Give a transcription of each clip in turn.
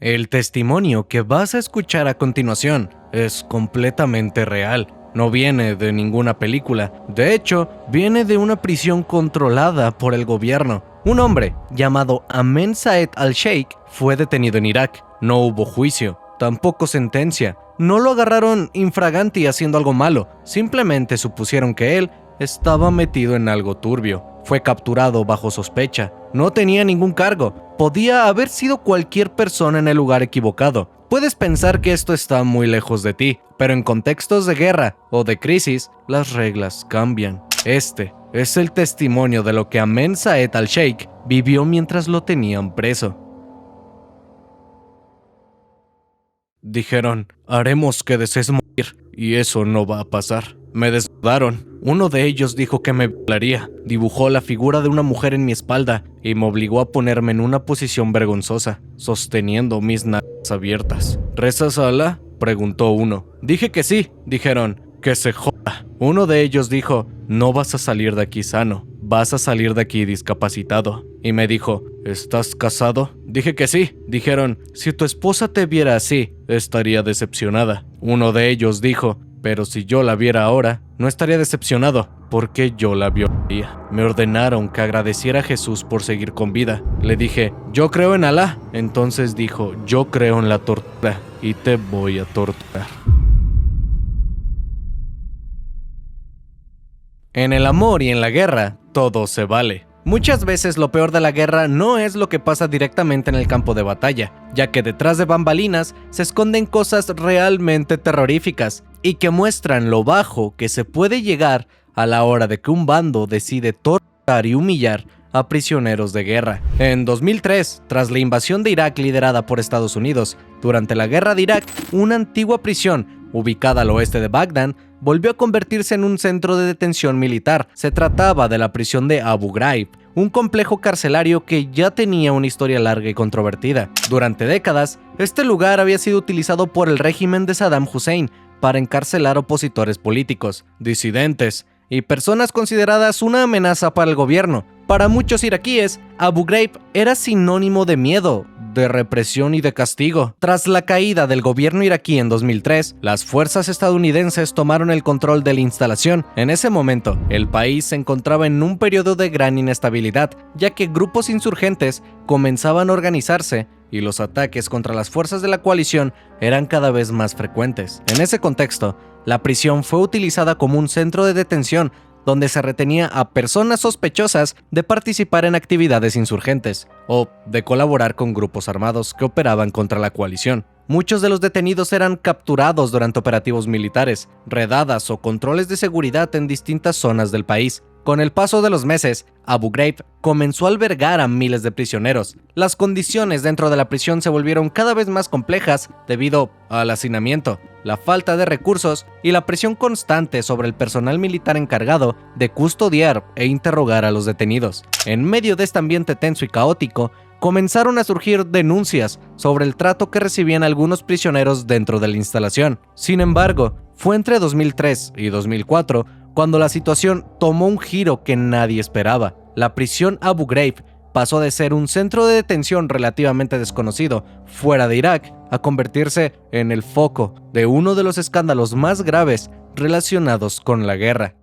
El testimonio que vas a escuchar a continuación es completamente real. No viene de ninguna película. De hecho, viene de una prisión controlada por el gobierno. Un hombre llamado Ahmed Saed al-Sheikh fue detenido en Irak. No hubo juicio, tampoco sentencia. No lo agarraron infraganti haciendo algo malo. Simplemente supusieron que él estaba metido en algo turbio. Fue capturado bajo sospecha. No tenía ningún cargo. Podía haber sido cualquier persona en el lugar equivocado. Puedes pensar que esto está muy lejos de ti, pero en contextos de guerra o de crisis, las reglas cambian. Este es el testimonio de lo que Ahmed Saed al-Sheikh vivió mientras lo tenían preso. Dijeron, haremos que desees morir, y eso no va a pasar. Me desnudaron. Uno de ellos dijo que me violaría. Dibujó la figura de una mujer en mi espalda y me obligó a ponerme en una posición vergonzosa, sosteniendo mis nalgas abiertas. ¿Rezas a Alá?, preguntó uno. Dije que sí. Dijeron, que se joda. Uno de ellos dijo, no vas a salir de aquí sano, vas a salir de aquí discapacitado. Y me dijo, ¿estás casado? Dije que sí. Dijeron, si tu esposa te viera así, estaría decepcionada. Uno de ellos dijo, pero si yo la viera ahora, no estaría decepcionado, porque yo la violaría. Me ordenaron que agradeciera a Jesús por seguir con vida. Le dije, yo creo en Alá. Entonces dijo, yo creo en la tortura y te voy a torturar. En el amor y en la guerra, todo se vale. Muchas veces lo peor de la guerra no es lo que pasa directamente en el campo de batalla, ya que detrás de bambalinas se esconden cosas realmente terroríficas y que muestran lo bajo que se puede llegar a la hora de que un bando decide torturar y humillar a prisioneros de guerra. En 2003, tras la invasión de Irak liderada por Estados Unidos, durante la guerra de Irak, una antigua prisión ubicada al oeste de Bagdad volvió a convertirse en un centro de detención militar. Se trataba de la prisión de Abu Ghraib, un complejo carcelario que ya tenía una historia larga y controvertida. Durante décadas, este lugar había sido utilizado por el régimen de Saddam Hussein para encarcelar opositores políticos, disidentes y personas consideradas una amenaza para el gobierno. Para muchos iraquíes, Abu Ghraib era sinónimo de miedo, de represión y de castigo. Tras la caída del gobierno iraquí en 2003, las fuerzas estadounidenses tomaron el control de la instalación. En ese momento, el país se encontraba en un periodo de gran inestabilidad, ya que grupos insurgentes comenzaban a organizarse y los ataques contra las fuerzas de la coalición eran cada vez más frecuentes. En ese contexto, la prisión fue utilizada como un centro de detención donde se retenía a personas sospechosas de participar en actividades insurgentes o de colaborar con grupos armados que operaban contra la coalición. Muchos de los detenidos eran capturados durante operativos militares, redadas o controles de seguridad en distintas zonas del país. Con el paso de los meses, Abu Ghraib comenzó a albergar a miles de prisioneros. Las condiciones dentro de la prisión se volvieron cada vez más complejas debido al hacinamiento, la falta de recursos y la presión constante sobre el personal militar encargado de custodiar e interrogar a los detenidos. En medio de este ambiente tenso y caótico, comenzaron a surgir denuncias sobre el trato que recibían algunos prisioneros dentro de la instalación. Sin embargo, fue entre 2003 y 2004 cuando la situación tomó un giro que nadie esperaba. La prisión Abu Ghraib pasó de ser un centro de detención relativamente desconocido fuera de Irak a convertirse en el foco de uno de los escándalos más graves relacionados con la guerra.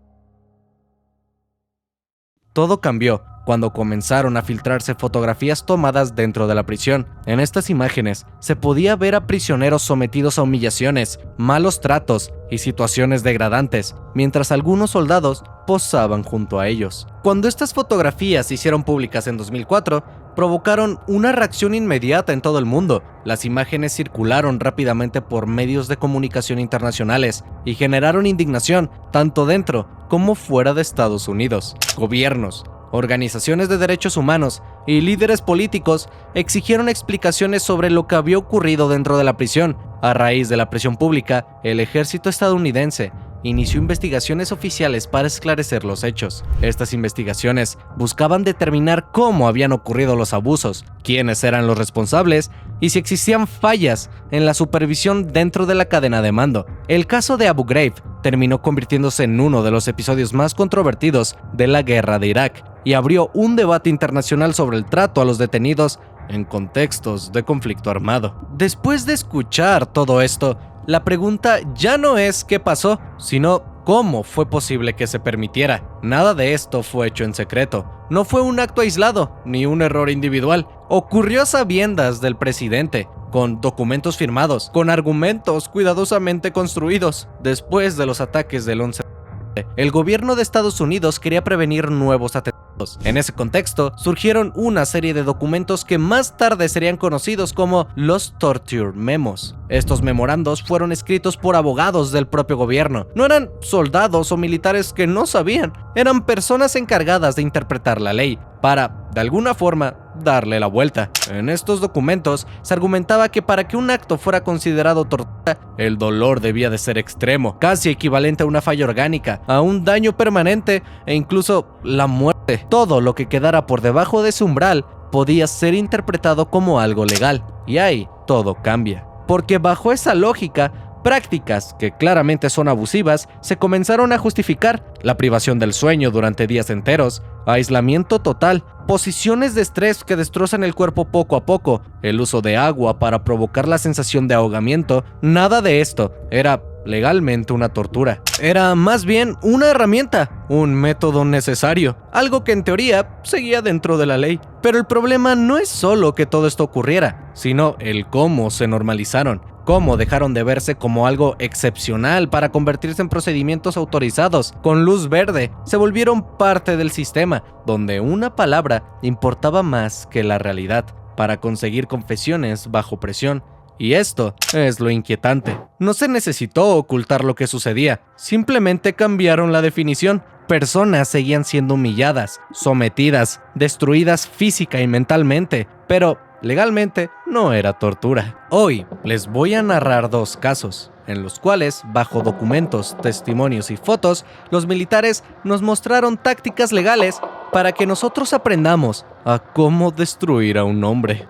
Todo cambió cuando comenzaron a filtrarse fotografías tomadas dentro de la prisión. En estas imágenes se podía ver a prisioneros sometidos a humillaciones, malos tratos y situaciones degradantes, mientras algunos soldados posaban junto a ellos. Cuando estas fotografías se hicieron públicas en 2004, provocaron una reacción inmediata en todo el mundo. Las imágenes circularon rápidamente por medios de comunicación internacionales y generaron indignación tanto dentro como fuera de Estados Unidos. Gobiernos, organizaciones de derechos humanos y líderes políticos exigieron explicaciones sobre lo que había ocurrido dentro de la prisión. A raíz de la presión pública, el ejército estadounidense inició investigaciones oficiales para esclarecer los hechos. Estas investigaciones buscaban determinar cómo habían ocurrido los abusos, quiénes eran los responsables y si existían fallas en la supervisión dentro de la cadena de mando. El caso de Abu Ghraib terminó convirtiéndose en uno de los episodios más controvertidos de la guerra de Irak y abrió un debate internacional sobre el trato a los detenidos en contextos de conflicto armado. Después de escuchar todo esto, la pregunta ya no es qué pasó, sino ¿cómo fue posible que se permitiera? Nada de esto fue hecho en secreto. No fue un acto aislado, ni un error individual. Ocurrió a sabiendas del presidente, con documentos firmados, con argumentos cuidadosamente construidos. Después de los ataques del 11 de septiembre, el gobierno de Estados Unidos quería prevenir nuevos atentados. En ese contexto, surgieron una serie de documentos que más tarde serían conocidos como los Torture Memos. Estos memorandos fueron escritos por abogados del propio gobierno. No eran soldados o militares que no sabían, eran personas encargadas de interpretar la ley para, de alguna forma, darle la vuelta. En estos documentos se argumentaba que para que un acto fuera considerado tortura, el dolor debía de ser extremo, casi equivalente a una falla orgánica, a un daño permanente e incluso la muerte. Todo lo que quedara por debajo de ese umbral podía ser interpretado como algo legal. Y ahí todo cambia. Porque bajo esa lógica, prácticas que claramente son abusivas se comenzaron a justificar: la privación del sueño durante días enteros, aislamiento total, posiciones de estrés que destrozan el cuerpo poco a poco, el uso de agua para provocar la sensación de ahogamiento. Nada de esto era legalmente una tortura. Era más bien una herramienta, un método necesario, algo que en teoría seguía dentro de la ley. Pero el problema no es solo que todo esto ocurriera, sino el cómo se normalizaron, cómo dejaron de verse como algo excepcional para convertirse en procedimientos autorizados, con luz verde. Se volvieron parte del sistema, donde una palabra importaba más que la realidad, para conseguir confesiones bajo presión. Y esto es lo inquietante. No se necesitó ocultar lo que sucedía, simplemente cambiaron la definición. Personas seguían siendo humilladas, sometidas, destruidas física y mentalmente, pero legalmente no era tortura. Hoy les voy a narrar dos casos, en los cuales, bajo documentos, testimonios y fotos, los militares nos mostraron tácticas legales para que nosotros aprendamos a cómo destruir a un hombre.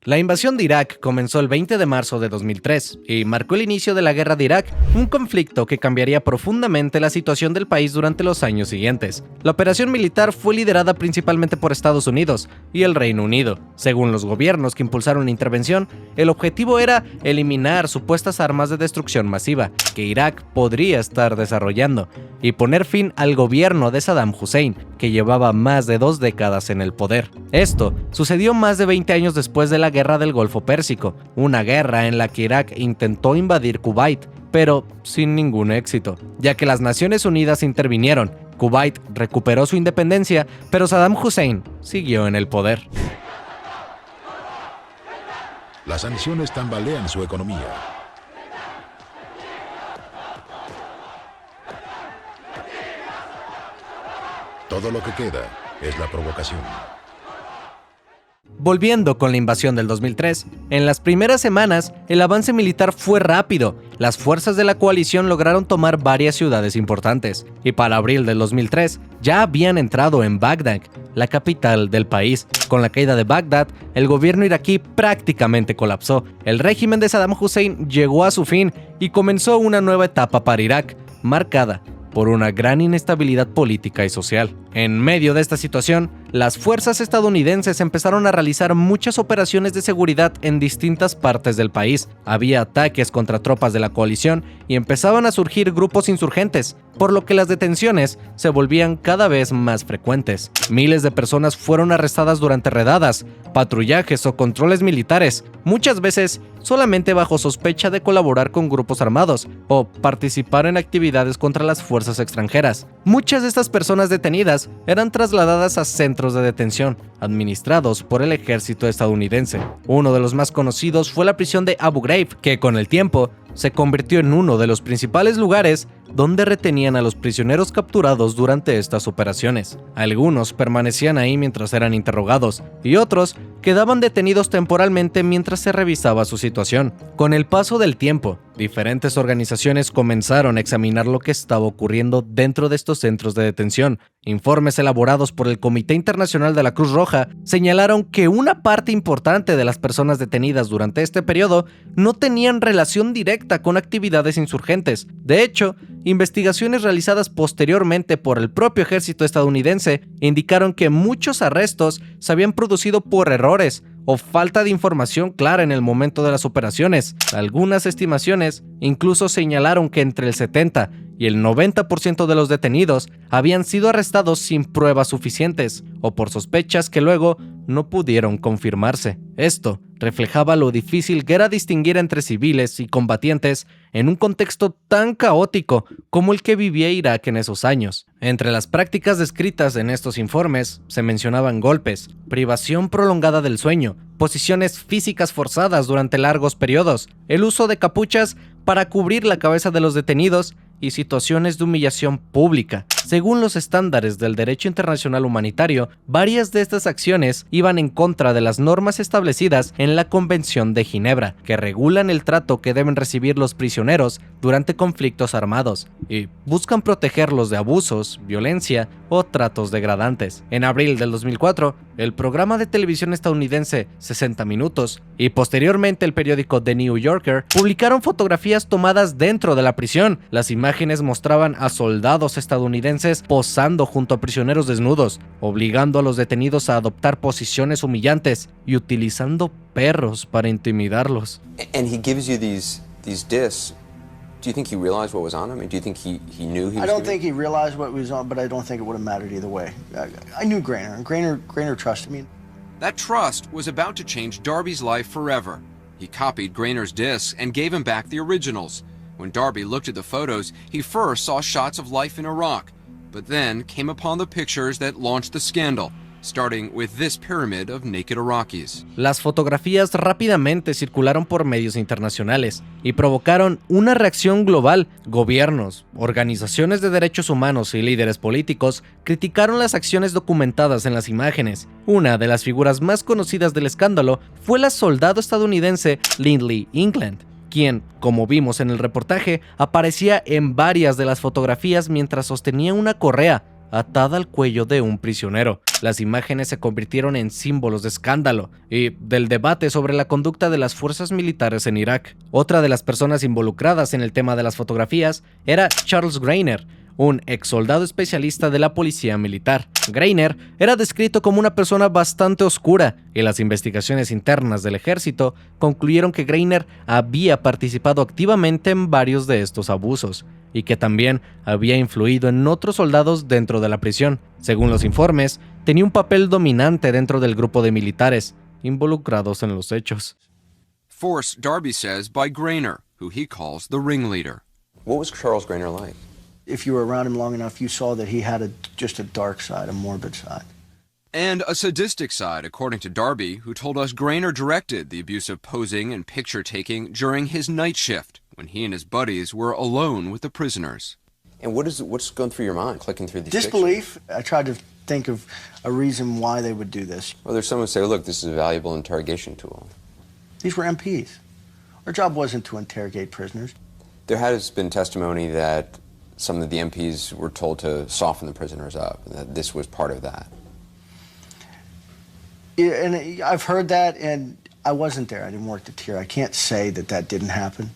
La invasión de Irak comenzó el 20 de marzo de 2003 y marcó el inicio de la guerra de Irak, un conflicto que cambiaría profundamente la situación del país durante los años siguientes. La operación militar fue liderada principalmente por Estados Unidos y el Reino Unido. Según los gobiernos que impulsaron la intervención, el objetivo era eliminar supuestas armas de destrucción masiva que Irak podría estar desarrollando y poner fin al gobierno de Saddam Hussein, que llevaba más de 2 décadas en el poder. Esto sucedió más de 20 años después de la Guerra del Golfo Pérsico, una guerra en la que Irak intentó invadir Kuwait, pero sin ningún éxito, ya que las Naciones Unidas intervinieron. Kuwait recuperó su independencia, pero Saddam Hussein siguió en el poder. Las sanciones tambalean su economía. Todo lo que queda es la provocación. Volviendo con la invasión del 2003, en las primeras semanas el avance militar fue rápido. Las fuerzas de la coalición lograron tomar varias ciudades importantes y para abril del 2003 ya habían entrado en Bagdad, la capital del país. Con la caída de Bagdad, el gobierno iraquí prácticamente colapsó. El régimen de Saddam Hussein llegó a su fin y comenzó una nueva etapa para Irak, marcada por una gran inestabilidad política y social. En medio de esta situación, las fuerzas estadounidenses empezaron a realizar muchas operaciones de seguridad en distintas partes del país. Había ataques contra tropas de la coalición y empezaban a surgir grupos insurgentes, por lo que las detenciones se volvían cada vez más frecuentes. Miles de personas fueron arrestadas durante redadas, patrullajes o controles militares, muchas veces solamente bajo sospecha de colaborar con grupos armados o participar en actividades contra las fuerzas extranjeras. Muchas de estas personas detenidas eran trasladadas a centros de detención administrados por el ejército estadounidense. Uno de los más conocidos fue la prisión de Abu Ghraib, que con el tiempo se convirtió en uno de los principales lugares donde retenían a los prisioneros capturados durante estas operaciones. Algunos permanecían ahí mientras eran interrogados y otros quedaban detenidos temporalmente mientras se revisaba su situación. Con el paso del tiempo, diferentes organizaciones comenzaron a examinar lo que estaba ocurriendo dentro de estos centros de detención Informes elaborados por el Comité Internacional de la Cruz Roja señalaron que una parte importante de las personas detenidas durante este periodo no tenían relación directa con actividades insurgentes. De hecho, investigaciones realizadas posteriormente por el propio ejército estadounidense indicaron que muchos arrestos se habían producido por errores o falta de información clara en el momento de las operaciones. Algunas estimaciones incluso señalaron que entre el 70 y el 90% de los detenidos habían sido arrestados sin pruebas suficientes o por sospechas que luego no pudieron confirmarse. Esto reflejaba lo difícil que era distinguir entre civiles y combatientes en un contexto tan caótico como el que vivía Irak en esos años. Entre las prácticas descritas en estos informes se mencionaban golpes, privación prolongada del sueño, posiciones físicas forzadas durante largos periodos, el uso de capuchas para cubrir la cabeza de los detenidos y situaciones de humillación pública. Según los estándares del derecho internacional humanitario, varias de estas acciones iban en contra de las normas establecidas en la Convención de Ginebra, que regulan el trato que deben recibir los prisioneros durante conflictos armados y buscan protegerlos de abusos, violencia o tratos degradantes. En abril del 2004, el programa de televisión estadounidense 60 Minutos y posteriormente el periódico The New Yorker publicaron fotografías tomadas dentro de la prisión. Las imágenes mostraban a soldados estadounidenses posando junto a prisioneros desnudos, obligando a los detenidos a adoptar posiciones humillantes y utilizando perros para intimidarlos. And he gives you these discs. Do you think he realized what was on them? Do you think he knew he was? I don't think he realized what was on, but I don't think it would have mattered either way. I knew Grainer, and Grainer trusted me. That trust was about to change Darby's life forever. He copied Grainer's discs and gave him back the originals. When Darby looked at the photos, he first saw shots of life in Iraq, but then came upon the pictures that launched the scandal, starting with this pyramid of naked Iraqis. Las fotografías rápidamente circularon por medios internacionales y provocaron una reacción global. Gobiernos, organizaciones de derechos humanos y líderes políticos criticaron las acciones documentadas en las imágenes. Una de las figuras más conocidas del escándalo fue la soldado estadounidense Lindley England, quien, como vimos en el reportaje, aparecía en varias de las fotografías mientras sostenía una correa atada al cuello de un prisionero. Las imágenes se convirtieron en símbolos de escándalo y del debate sobre la conducta de las fuerzas militares en Irak. Otra de las personas involucradas en el tema de las fotografías era Charles Grainer, un ex soldado especialista de la policía militar. Grainer era descrito como una persona bastante oscura y las investigaciones internas del ejército concluyeron que Grainer había participado activamente en varios de estos abusos y que también había influido en otros soldados dentro de la prisión. Según los informes, tenía un papel dominante dentro del grupo de militares involucrados en los hechos. Forced, Darby says, by Grainer, who he calls the ringleader. What was Charles Grainer like? If you were around him long enough, you saw that he had just a dark side, a morbid side. And a sadistic side, according to Darby, who told us Grainer directed the abusive posing and picture-taking during his night shift, when he and his buddies were alone with the prisoners. And what's going through your mind, clicking through these Disbelief. I tried to think of a reason why they would do this. Well, there's someone who say, look, this is a valuable interrogation tool. These were MPs. Our job wasn't to interrogate prisoners. There has been testimony that some of the MPs were told to soften the prisoners up, and that this was part of that. Yeah, and I've heard that, and I wasn't there. I didn't work the tier. I can't say that didn't happen.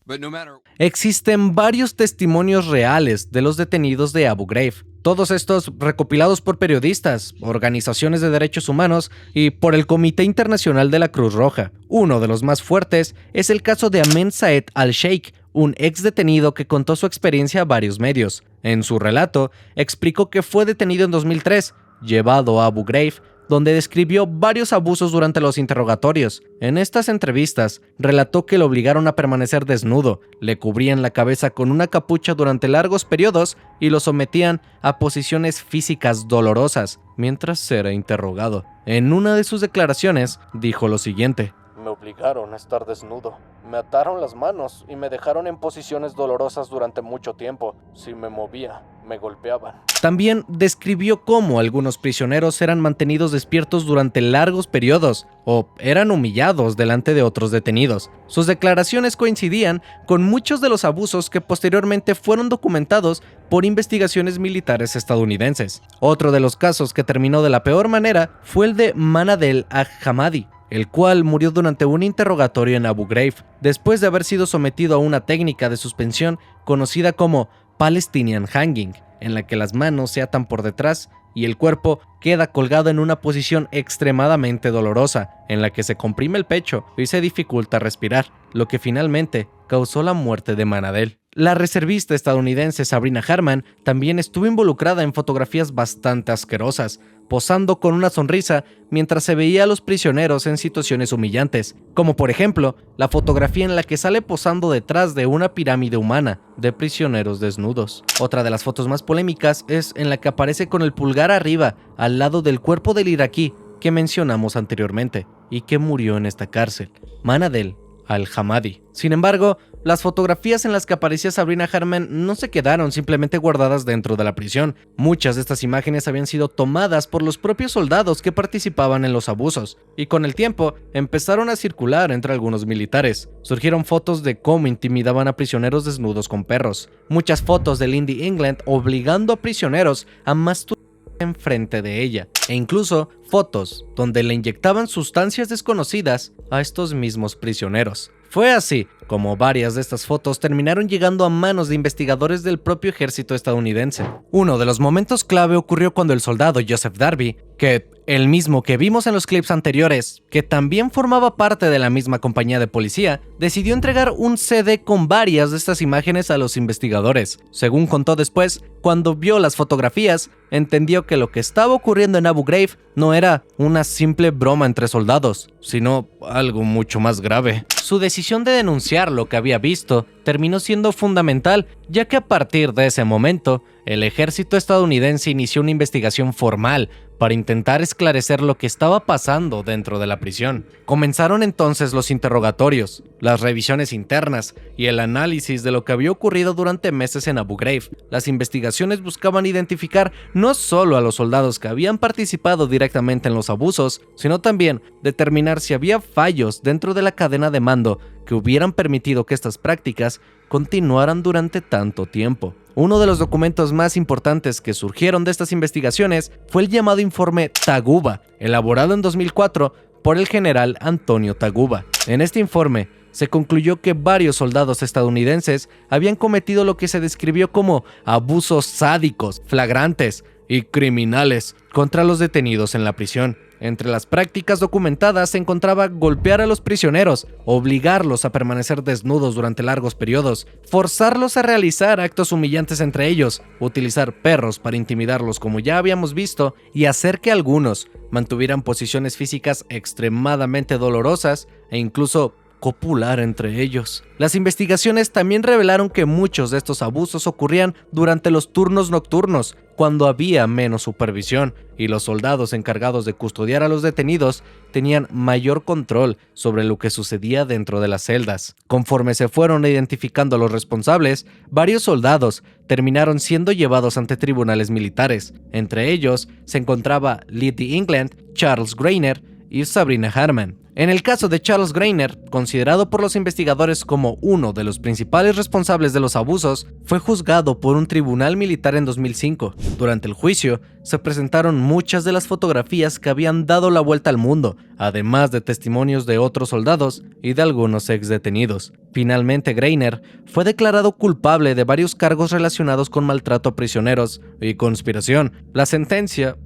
But no matter... Existen varios testimonios reales de los detenidos de Abu Ghraib, todos estos recopilados por periodistas, organizaciones de derechos humanos y por el Comité Internacional de la Cruz Roja. Uno de los más fuertes es el caso de Ahmed Saed al-Sheikh, un ex detenido que contó su experiencia a varios medios. En su relato, explicó que fue detenido en 2003, llevado a Abu Ghraib, donde describió varios abusos durante los interrogatorios. En estas entrevistas, relató que lo obligaron a permanecer desnudo, le cubrían la cabeza con una capucha durante largos periodos y lo sometían a posiciones físicas dolorosas mientras era interrogado. En una de sus declaraciones, dijo lo siguiente: me obligaron a estar desnudo, me ataron las manos y me dejaron en posiciones dolorosas durante mucho tiempo. Si me movía, me golpeaban. También describió cómo algunos prisioneros eran mantenidos despiertos durante largos periodos o eran humillados delante de otros detenidos. Sus declaraciones coincidían con muchos de los abusos que posteriormente fueron documentados por investigaciones militares estadounidenses. Otro de los casos que terminó de la peor manera fue el de Manadel Al-Hamadi, el cual murió durante un interrogatorio en Abu Ghraib, después de haber sido sometido a una técnica de suspensión conocida como Palestinian Hanging, en la que las manos se atan por detrás y el cuerpo queda colgado en una posición extremadamente dolorosa, en la que se comprime el pecho y se dificulta respirar, lo que finalmente causó la muerte de Manadel. La reservista estadounidense Sabrina Harman también estuvo involucrada en fotografías bastante asquerosas, posando con una sonrisa mientras se veía a los prisioneros en situaciones humillantes, como por ejemplo la fotografía en la que sale posando detrás de una pirámide humana de prisioneros desnudos. Otra de las fotos más polémicas es en la que aparece con el pulgar arriba al lado del cuerpo del iraquí que mencionamos anteriormente y que murió en esta cárcel, Manadel Al-Hamadi. Sin embargo, las fotografías en las que aparecía Sabrina Harman no se quedaron simplemente guardadas dentro de la prisión. Muchas de estas imágenes habían sido tomadas por los propios soldados que participaban en los abusos, y con el tiempo empezaron a circular entre algunos militares. Surgieron fotos de cómo intimidaban a prisioneros desnudos con perros. Muchas fotos de Lindy England obligando a prisioneros a masturbar enfrente de ella, e incluso fotos donde le inyectaban sustancias desconocidas a estos mismos prisioneros. Fue así como varias de estas fotos terminaron llegando a manos de investigadores del propio ejército estadounidense. Uno de los momentos clave ocurrió cuando el soldado Joseph Darby, que el mismo que vimos en los clips anteriores, que también formaba parte de la misma compañía de policía, decidió entregar un CD con varias de estas imágenes a los investigadores. Según contó después, cuando vio las fotografías, entendió que lo que estaba ocurriendo en Abu Ghraib no era una simple broma entre soldados, sino algo mucho más grave. Su decisión de denunciar lo que había visto terminó siendo fundamental, ya que a partir de ese momento, el ejército estadounidense inició una investigación formal para intentar esclarecer lo que estaba pasando dentro de la prisión. Comenzaron entonces los interrogatorios, las revisiones internas y el análisis de lo que había ocurrido durante meses en Abu Ghraib. Las investigaciones buscaban identificar no solo a los soldados que habían participado directamente en los abusos, sino también determinar si había fallos dentro de la cadena de mando que hubieran permitido que estas prácticas continuaran durante tanto tiempo. Uno de los documentos más importantes que surgieron de estas investigaciones fue el llamado informe Taguba, elaborado en 2004 por el general Antonio Taguba. En este informe se concluyó que varios soldados estadounidenses habían cometido lo que se describió como abusos sádicos, flagrantes y criminales contra los detenidos en la prisión. Entre las prácticas documentadas se encontraba golpear a los prisioneros, obligarlos a permanecer desnudos durante largos periodos, forzarlos a realizar actos humillantes entre ellos, utilizar perros para intimidarlos como ya habíamos visto y hacer que algunos mantuvieran posiciones físicas extremadamente dolorosas e incluso copular entre ellos. Las investigaciones también revelaron que muchos de estos abusos ocurrían durante los turnos nocturnos, cuando había menos supervisión, y los soldados encargados de custodiar a los detenidos tenían mayor control sobre lo que sucedía dentro de las celdas. Conforme se fueron identificando a los responsables, varios soldados terminaron siendo llevados ante tribunales militares. Entre ellos se encontraba Lindy England, Charles Greiner y Sabrina Harman. En el caso de Charles Greiner, considerado por los investigadores como uno de los principales responsables de los abusos, fue juzgado por un tribunal militar en 2005. Durante el juicio, se presentaron muchas de las fotografías que habían dado la vuelta al mundo, además de testimonios de otros soldados y de algunos exdetenidos. Finalmente, Greiner fue declarado culpable de varios cargos relacionados con maltrato a prisioneros y conspiración. La sentencia,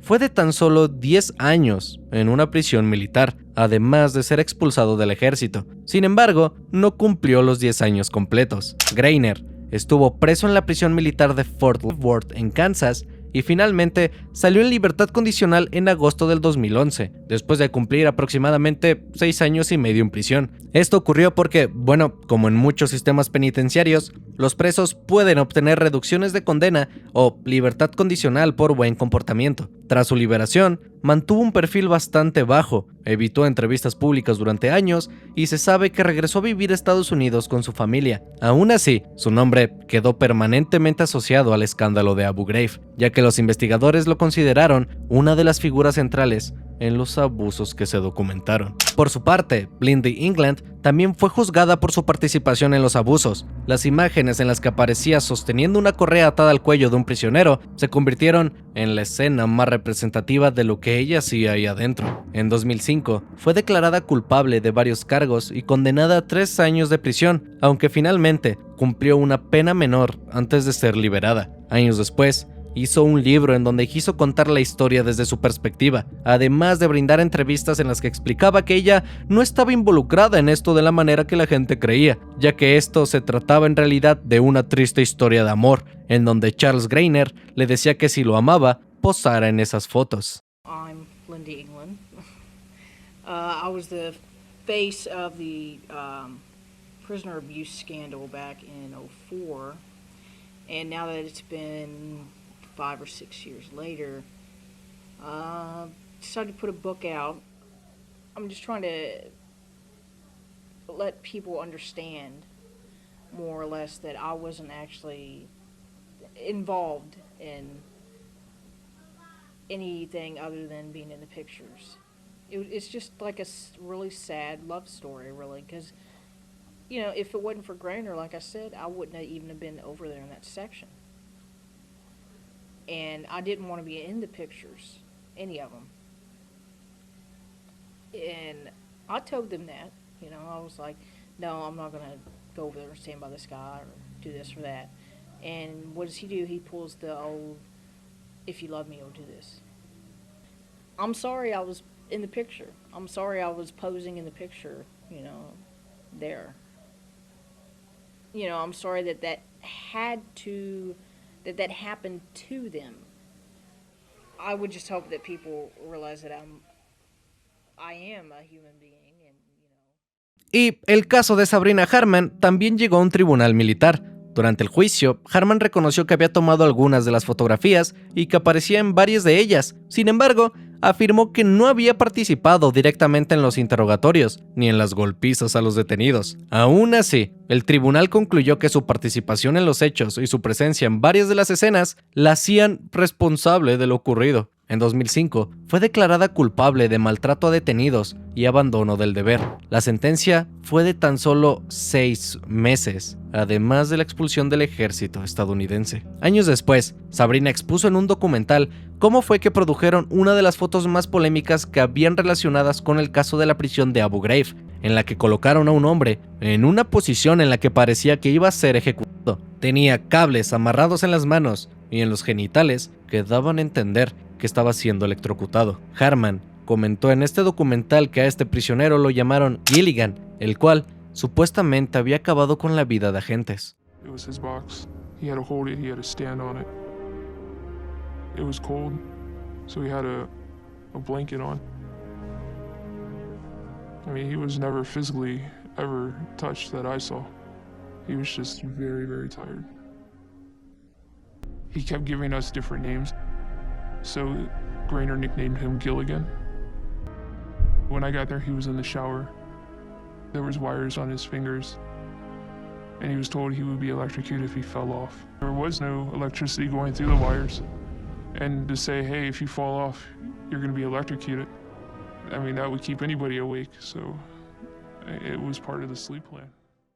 fue de tan solo 10 años en una prisión militar, además de ser expulsado del ejército. Sin embargo, no cumplió los 10 años completos. Greiner estuvo preso en la prisión militar de Fort Worth en Kansas y finalmente salió en libertad condicional en agosto del 2011, después de cumplir aproximadamente 6 años y medio en prisión. Esto ocurrió porque, como en muchos sistemas penitenciarios, los presos pueden obtener reducciones de condena o libertad condicional por buen comportamiento. Tras su liberación, mantuvo un perfil bastante bajo, evitó entrevistas públicas durante años y se sabe que regresó a vivir a Estados Unidos con su familia. Aún así, su nombre quedó permanentemente asociado al escándalo de Abu Ghraib, ya que los investigadores lo consideraron una de las figuras centrales en los abusos que se documentaron. Por su parte, Blindy England también fue juzgada por su participación en los abusos. Las imágenes en las que aparecía sosteniendo una correa atada al cuello de un prisionero se convirtieron en la escena más representativa de lo que ella hacía ahí adentro. En 2005, fue declarada culpable de varios cargos y condenada a 3 años de prisión, aunque finalmente cumplió una pena menor antes de ser liberada. Años después, hizo un libro en donde quiso contar la historia desde su perspectiva, además de brindar entrevistas en las que explicaba que ella no estaba involucrada en esto de la manera que la gente creía, ya que esto se trataba en realidad de una triste historia de amor, en donde Charles Greiner le decía que si lo amaba, posara en esas fotos. I'm Blindy England. I was the face of the prisoner abuse scandal back in '04, and now that it's been 5 or 6 years later, decided to put a book out. I'm just trying to let people understand more or less that I wasn't actually involved in anything other than being in the pictures. It's just like a really sad love story, really, because, you know, if it wasn't for Greiner, like I said, I wouldn't have even have been over there in that section. And I didn't want to be in the pictures, any of them. And I told them that, you know, I was like, no, I'm not going to go over there and stand by this guy or do this or that. And what does he do? He pulls the old, if you love me, you'll do this. I'm sorry I was in the picture. I'm sorry I was posing in the picture, you know, there. You know, I'm sorry that that happened to them. I would just hope that people realize that I am a human being, and, you know. Y el caso de Sabrina Harman también llegó a un tribunal militar. Durante el juicio, Harman reconoció que había tomado algunas de las fotografías y que aparecía en varias de ellas. Sin embargo, afirmó que no había participado directamente en los interrogatorios ni en las golpizas a los detenidos. Aún así, el tribunal concluyó que su participación en los hechos y su presencia en varias de las escenas la hacían responsable de lo ocurrido. En 2005, fue declarada culpable de maltrato a detenidos y abandono del deber. La sentencia fue de tan solo 6 meses, además de la expulsión del ejército estadounidense. Años después, Sabrina expuso en un documental cómo fue que produjeron una de las fotos más polémicas que habían relacionadas con el caso de la prisión de Abu Ghraib, en la que colocaron a un hombre en una posición en la que parecía que iba a ser ejecutado. Tenía cables amarrados en las manos y en los genitales que daban a entender que estaba siendo electrocutado. Harman comentó en este documental que a este prisionero lo llamaron Gilligan, el cual supuestamente había acabado con la vida de agentes. It was his box. He had to hold it, he had to stand on it. It was cold, so he had a blanket on. I mean, he was never physically ever touched that I saw. He was just very, very tired. He kept giving us different names. So Greiner nicknamed him Gilligan. When I got there, he was in the shower. There was wires on his fingers, and he was told he would be electrocuted if he fell off. There was no electricity going through the wires. And to say, hey, if you fall off, you're going to be electrocuted, I mean, that would keep anybody awake, so it was part of the sleep plan.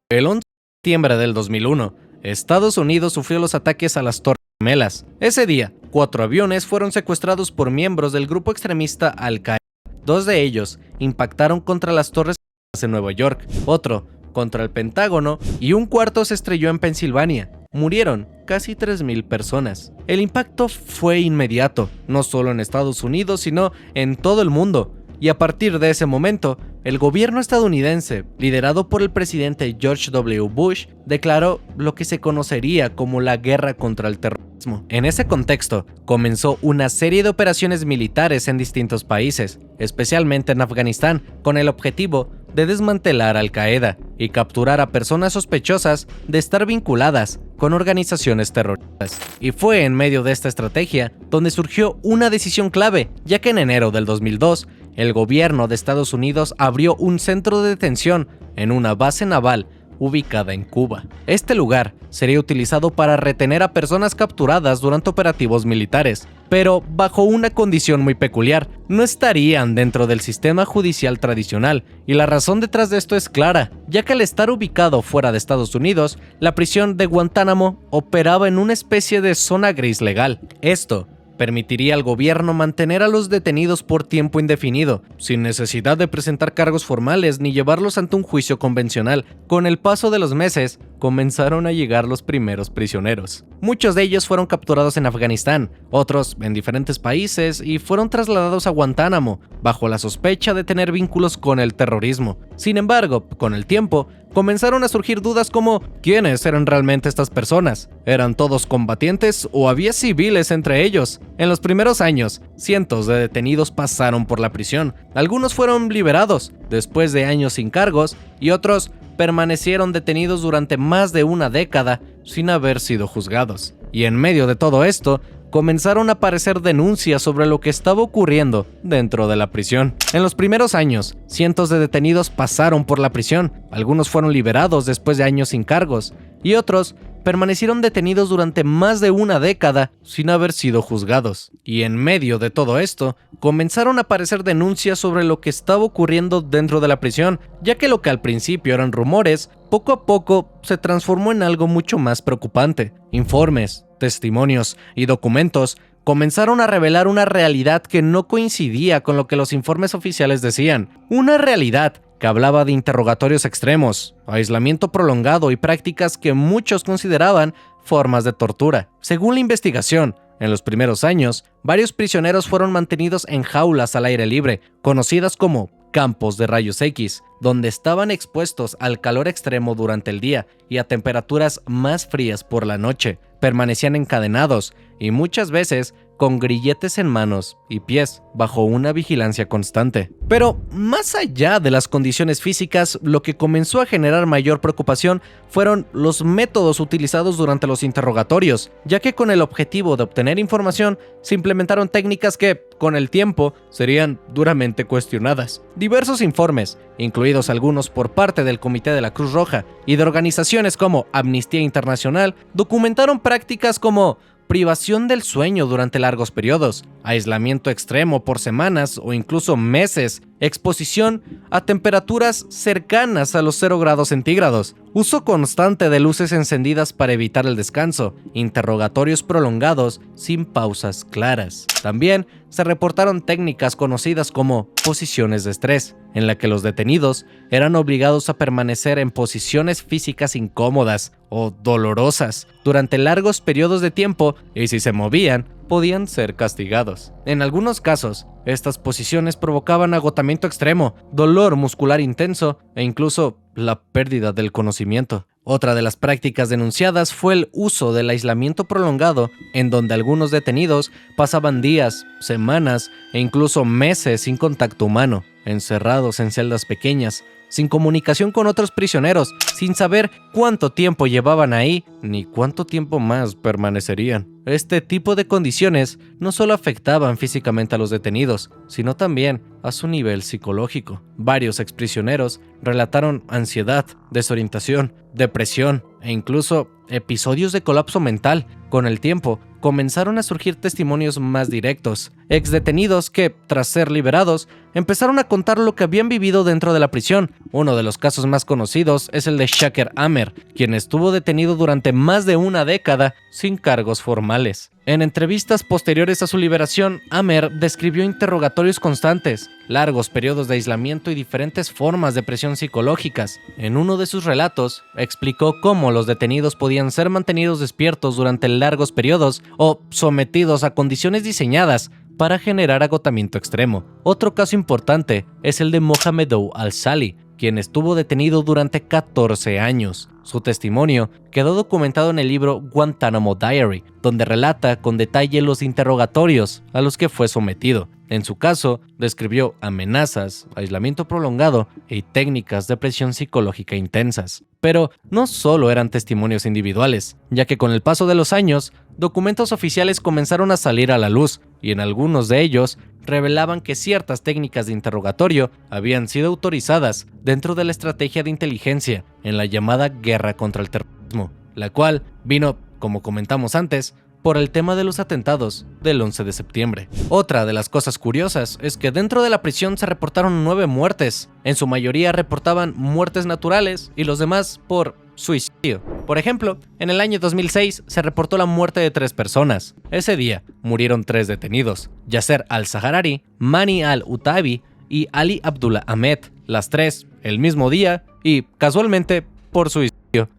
El 11 de septiembre del 2001, Estados Unidos sufrió los ataques a las Torres Gemelas. Ese día, 4 aviones fueron secuestrados por miembros del grupo extremista Al-Qaeda. 2 de ellos impactaron contra las Torres Gemelas en Nueva York, otro contra el Pentágono y un cuarto se estrelló en Pensilvania. Murieron casi 3,000 personas. El impacto fue inmediato, no solo en Estados Unidos, sino en todo el mundo. Y a partir de ese momento, el gobierno estadounidense, liderado por el presidente George W. Bush, declaró lo que se conocería como la guerra contra el terrorismo. En ese contexto, comenzó una serie de operaciones militares en distintos países, especialmente en Afganistán, con el objetivo de desmantelar Al Qaeda y capturar a personas sospechosas de estar vinculadas con organizaciones terroristas. Y fue en medio de esta estrategia donde surgió una decisión clave, ya que en enero del 2002, el gobierno de Estados Unidos abrió un centro de detención en una base naval ubicada en Cuba. Este lugar sería utilizado para retener a personas capturadas durante operativos militares, pero bajo una condición muy peculiar: no estarían dentro del sistema judicial tradicional, y la razón detrás de esto es clara, ya que al estar ubicado fuera de Estados Unidos, la prisión de Guantánamo operaba en una especie de zona gris legal. Esto permitiría al gobierno mantener a los detenidos por tiempo indefinido, sin necesidad de presentar cargos formales ni llevarlos ante un juicio convencional. Con el paso de los meses, comenzaron a llegar los primeros prisioneros. Muchos de ellos fueron capturados en Afganistán, otros en diferentes países, y fueron trasladados a Guantánamo, bajo la sospecha de tener vínculos con el terrorismo. Sin embargo, con el tiempo, comenzaron a surgir dudas como: ¿quiénes eran realmente estas personas? ¿Eran todos combatientes o había civiles entre ellos? En los primeros años, cientos de detenidos pasaron por la prisión. Algunos fueron liberados después de años sin cargos, y otros permanecieron detenidos durante más de una década sin haber sido juzgados. Y en medio de todo esto, comenzaron a aparecer denuncias sobre lo que estaba ocurriendo dentro de la prisión. En los primeros años, cientos de detenidos pasaron por la prisión. Algunos fueron liberados después de años sin cargos, y otros permanecieron detenidos durante más de una década sin haber sido juzgados. Y en medio de todo esto, comenzaron a aparecer denuncias sobre lo que estaba ocurriendo dentro de la prisión, ya que lo que al principio eran rumores, poco a poco se transformó en algo mucho más preocupante. Informes, testimonios y documentos comenzaron a revelar una realidad que no coincidía con lo que los informes oficiales decían. Una realidad que hablaba de interrogatorios extremos, aislamiento prolongado y prácticas que muchos consideraban formas de tortura. Según la investigación, en los primeros años, varios prisioneros fueron mantenidos en jaulas al aire libre, conocidas como campos de rayos X, donde estaban expuestos al calor extremo durante el día y a temperaturas más frías por la noche. Permanecían encadenados y muchas veces con grilletes en manos y pies, bajo una vigilancia constante. Pero más allá de las condiciones físicas, lo que comenzó a generar mayor preocupación fueron los métodos utilizados durante los interrogatorios, ya que con el objetivo de obtener información se implementaron técnicas que, con el tiempo, serían duramente cuestionadas. Diversos informes, incluidos algunos por parte del Comité de la Cruz Roja y de organizaciones como Amnistía Internacional, documentaron prácticas como privación del sueño durante largos periodos, aislamiento extremo por semanas o incluso meses, exposición a temperaturas cercanas a los 0 grados centígrados, uso constante de luces encendidas para evitar el descanso, interrogatorios prolongados sin pausas claras. También se reportaron técnicas conocidas como posiciones de estrés, en la que los detenidos eran obligados a permanecer en posiciones físicas incómodas o dolorosas durante largos periodos de tiempo, y si se movían, podían ser castigados. En algunos casos, estas posiciones provocaban agotamiento extremo, dolor muscular intenso e incluso la pérdida del conocimiento. Otra de las prácticas denunciadas fue el uso del aislamiento prolongado, en donde algunos detenidos pasaban días, semanas e incluso meses sin contacto humano, encerrados en celdas pequeñas, sin comunicación con otros prisioneros, sin saber cuánto tiempo llevaban ahí ni cuánto tiempo más permanecerían. Este tipo de condiciones no solo afectaban físicamente a los detenidos, sino también a su nivel psicológico. Varios exprisioneros relataron ansiedad, desorientación, depresión e incluso episodios de colapso mental. Con el tiempo, comenzaron a surgir testimonios más directos. Exdetenidos que, tras ser liberados, empezaron a contar lo que habían vivido dentro de la prisión. Uno de los casos más conocidos es el de Shaker Amer, quien estuvo detenido durante más de una década sin cargos formales. En entrevistas posteriores a su liberación, Amer describió interrogatorios constantes, largos periodos de aislamiento y diferentes formas de presión psicológicas. En uno de sus relatos, explicó cómo los detenidos podían ser mantenidos despiertos durante largos periodos o sometidos a condiciones diseñadas para generar agotamiento extremo. Otro caso importante es el de Mohamedou Al-Sali, quien estuvo detenido durante 14 años. Su testimonio quedó documentado en el libro Guantánamo Diary, donde relata con detalle los interrogatorios a los que fue sometido. En su caso, describió amenazas, aislamiento prolongado y técnicas de presión psicológica intensas. Pero no solo eran testimonios individuales, ya que con el paso de los años, documentos oficiales comenzaron a salir a la luz, y en algunos de ellos revelaban que ciertas técnicas de interrogatorio habían sido autorizadas dentro de la estrategia de inteligencia en la llamada guerra contra el terrorismo, la cual vino, como comentamos antes, por el tema de los atentados del 11 de septiembre. Otra de las cosas curiosas es que dentro de la prisión se reportaron 9 muertes. En su mayoría reportaban muertes naturales y los demás por suicidio. Por ejemplo, en el año 2006 se reportó la muerte de 3 personas. Ese día murieron 3 detenidos: Yasser al-Zaharari, Mani al-Utabi y Ali Abdullah Ahmed. Las 3 el mismo día y, casualmente, por suicidio.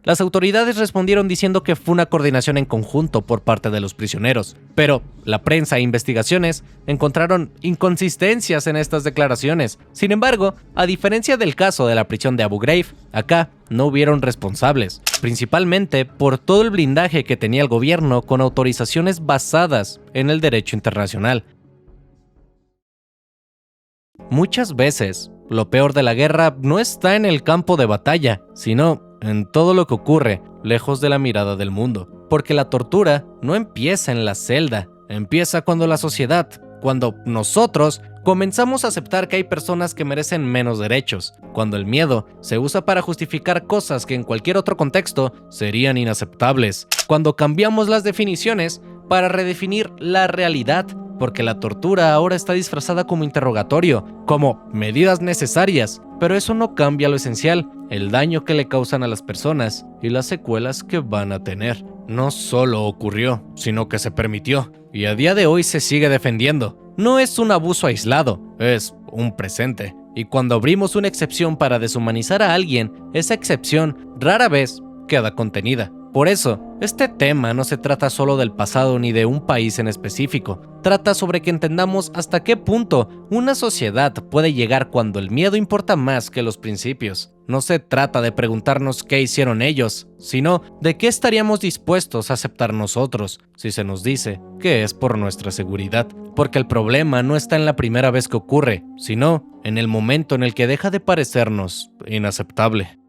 Las autoridades respondieron diciendo que fue una coordinación en conjunto por parte de los prisioneros, pero la prensa e investigaciones encontraron inconsistencias en estas declaraciones. Sin embargo, a diferencia del caso de la prisión de Abu Ghraib, acá no hubieron responsables, principalmente por todo el blindaje que tenía el gobierno con autorizaciones basadas en el derecho internacional. Muchas veces, lo peor de la guerra no está en el campo de batalla, sino en todo lo que ocurre lejos de la mirada del mundo. Porque la tortura no empieza en la celda, empieza cuando la sociedad, cuando nosotros comenzamos a aceptar que hay personas que merecen menos derechos, cuando el miedo se usa para justificar cosas que en cualquier otro contexto serían inaceptables, cuando cambiamos las definiciones para redefinir la realidad, porque la tortura ahora está disfrazada como interrogatorio, como medidas necesarias, pero eso no cambia lo esencial, el daño que le causan a las personas y las secuelas que van a tener. No solo ocurrió, sino que se permitió, y a día de hoy se sigue defendiendo. No es un abuso aislado, es un presente. Y cuando abrimos una excepción para deshumanizar a alguien, esa excepción rara vez queda contenida. Por eso, este tema no se trata solo del pasado ni de un país en específico. Trata sobre que entendamos hasta qué punto una sociedad puede llegar cuando el miedo importa más que los principios. No se trata de preguntarnos qué hicieron ellos, sino de qué estaríamos dispuestos a aceptar nosotros si se nos dice que es por nuestra seguridad. Porque el problema no está en la primera vez que ocurre, sino en el momento en el que deja de parecernos inaceptable.